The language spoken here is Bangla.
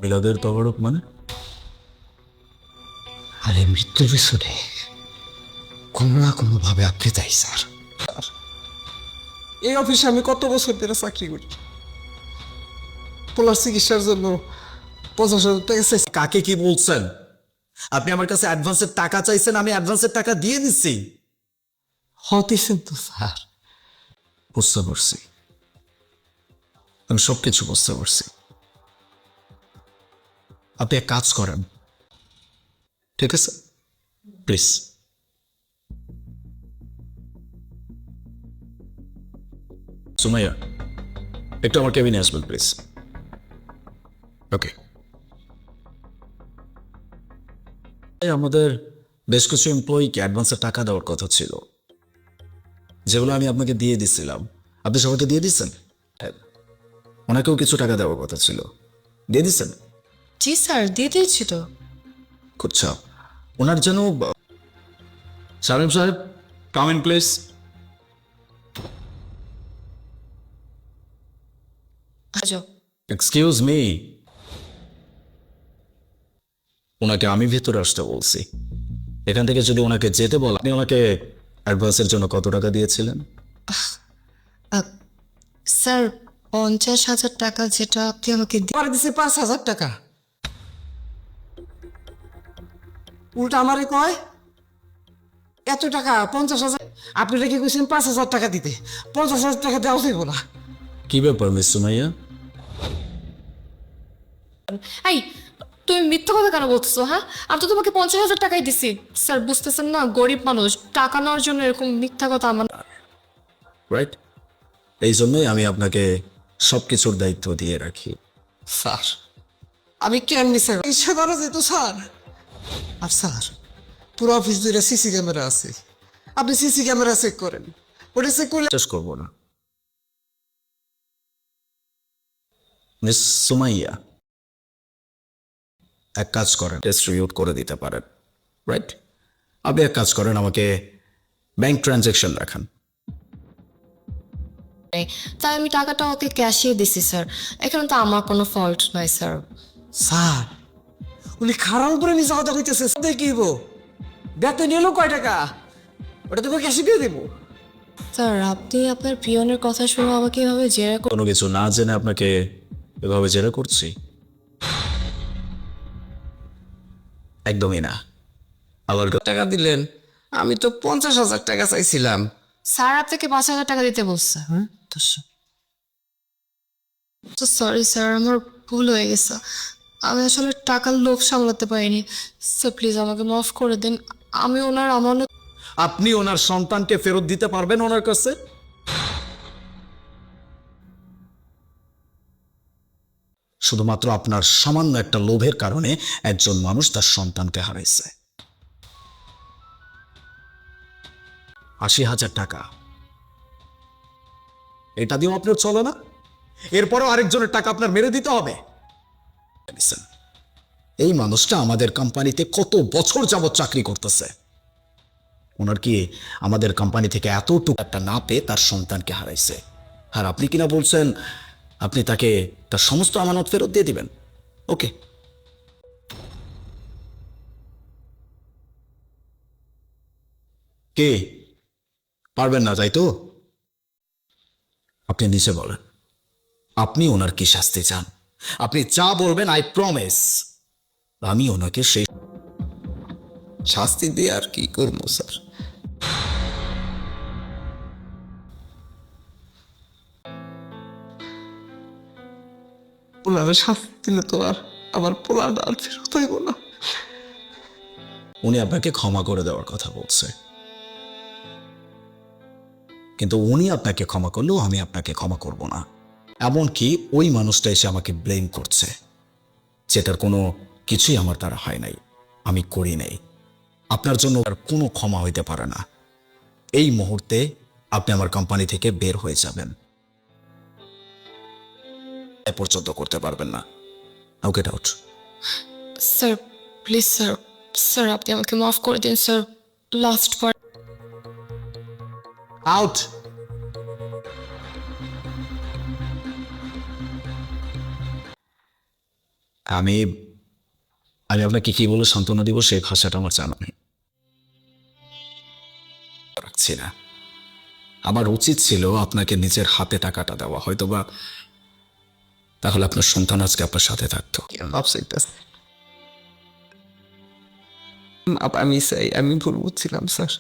মিলাদের তবরক মানে? আরে মৃত্যুর পিছনে কোনো না কোনো ভাবে আপনি তাই স্যার। এই অফিসে আমি কত বছর ধরে চাকরি করি, পোলার চিকিৎসার জন্য 50,000 টাকা চাইছি। কাকে কি বলছেন? আপনি আমার কাছে অ্যাডভান্সের টাকা চাইছেন, আমি অ্যাডভান্সের টাকা দিয়ে দিচ্ছি। হতেছেন তো স্যার। বুঝতে পারছি, আমি সবকিছু বুঝতে পারছি। আপনি এক কাজ করেন, ঠিক আছে? প্লিজ সুমাইয়া, একটু আমার কেবিনে আসবেন প্লিজ। ওকে। আমাদের বেশ কিছু এমপ্লয়িকে অ্যাডভান্সের টাকা দেওয়ার কথা ছিল, যেগুলো আমি আপনাকে দিয়ে দিছিলাম। আপনি সবাইকে দিয়ে দিচ্ছেন? ওনাকেও কিছু টাকা দেওয়ার কথা ছিল, দিয়ে দিচ্ছেন? জি স্যার, দিয়ে দিয়েছি তো। আচ্ছা, ওনার যেন সাহেব সাহেব কাম ইন প্লেস। আজো। এক্সকিউজ মি, ওনাকে আমি ভেতরে আসতে বলছি। এখান থেকে যদি ওনাকে যেতে বল, আপনি ওনাকে অ্যাডভান্সের জন্য কত টাকা দিয়েছিলেন? স্যার 50,000 টাকা যেটা আপনি আমাকে আমার দিছে 5,000 টাকা, উল্টা আমারে কয় এত টাকা 50,000। আপনি রেখে গেছেন 5,000 টাকা দিতে, 50,000 টাকা দেওয়া যাইব না। কি ব্যাপার মিস সুমাইয়া? এই, তুমি মিথ্যা কথা কেন বলছো? হ্যাঁ, আমি তো তোমাকে 50,000 টাকাই দিছি। স্যার বুঝতেছেন না, গরিব মানুষ, টাকা নেওয়ার জন্য এরকম মিথ্যা কথা আমার। রাইট, এই জন্যই আমি আপনাকে সবকিছুর দায়িত্ব দিয়ে রাখি। স্যার আমি কেন নিছে ইচ্ছা করা যেত স্যার। আর স্যার পুরো অফিস জুড়ে সিসি ক্যামেরা আছে, আপনি সিসি ক্যামেরা চেক করেন, ওটা চেক করলে শেষ করবো না মিস সুমাইয়া, এক কাজ করেন, ডিস্ট্রিবিউট করে দিতে পারেন। রাইট, আপনি এক কাজ করেন, আমাকে ব্যাংক ট্রানজ্যাকশন দেখান। নেই, তাই আমি টাকাটা ওকে ক্যাশিয়ে দিছি স্যার। এখানে তো আমার কোনো ফল্ট নাই স্যার। স্যার উনি খারাপ উপরে মিশা কথা কইতেছে, দেখিব বেতন এলো কয় টাকা, ওটা তোকে ক্যাশে দিয়ে দেবো। স্যার আপনি আপনার পিয়নের কথা শুনে আমাকে এভাবে জেরা কোনো কিছু না জেনে আপনাকে এভাবে জেরা করছি? একদমই না। আবার টাকা দিলেন, আমি তো 50,000 টাকা চাইছিলাম। স্যার আপনাকে 5,000 টাকা দিতে বলছে। তো সরি স্যার, আমার ভুল হয়ে গেছে। আমি আসলে টাকার লোভ সামলাতে পারিনি। স্যার প্লিজ আমাকে মাফ করে দিন। আমি ওনার আমানত। আপনি ওনার সন্তানকে ফেরত দিতে পারবেন ওনার কাছে? শুধুমাত্র আপনার সামান্য একটা লোভের কারণে একজন মানুষ তার সন্তানকে হারাইছে। 80,000 টাকা, এটা দিয়েও আপনার চলে না? এরপরও আরেকজনের টাকা আপনার মেরে দিতে হবে? Listen, এই মানুষটা আমাদের কোম্পানিতে কত বছর যাবত চাকরি করতেছে। ওনার কি আমাদের কোম্পানি থেকে এতটুকু একটা না পেয়ে তার সন্তানকে হারাইছে, আর আপনি কিনা বলছেন আপনি তাকে তার সমস্ত আমানত ফেরত দিয়ে দিবেন? ওকে, কে পারবেন না তাই তো? আপনি নিচে বলেন, আপনি ওনার কি শাস্তি চান? আপনি যা বলবেন আই প্রমিস আমি ওনাকে সেই শাস্তি দিয়ে আর কি করবো স্যার? পোলারে শাস্তি দিলে তো আর আমার পোলার আর ফেরত হইব না। উনি আপনাকে ক্ষমা করে দেওয়ার কথা বলছে, কিন্তু উনি আপনাকে ক্ষমা করলেও আমি আপনাকে ক্ষমা করব না। এমনকি ওই মানুষটা এসে আমাকে ব্লেম করছে, যেটার কোনো কিছুই আমার দ্বারা হয় নাই, আমি করি নাই। আপনার জন্য আর কোনো ক্ষমা হইতে পারে না। এই মুহূর্তে আপনি আমার কোম্পানি থেকে বের হয়ে যাবেন, এ পর্যন্ত করতে পারবেন না। নাও get out. Sir please sir, sir আপনি আমাকে মাফ করে দিন স্যার। লাস্ট বার। আউট। আমি আমি আপনাকে কি বলে সান্ত্বনা দিব সেই ভাষাটা আমার জানা নেই। রাখছি না, আমার উচিত ছিল আপনাকে নিজের হাতে টাকাটা দেওয়া, হয়তোবা তাহলে আপনার সন্তান আজকে আপনার সাথে থাকতো। মাপ চাইতেছে। মাপ আমি চাই, আমি ভুল বুঝছিলাম স্যার।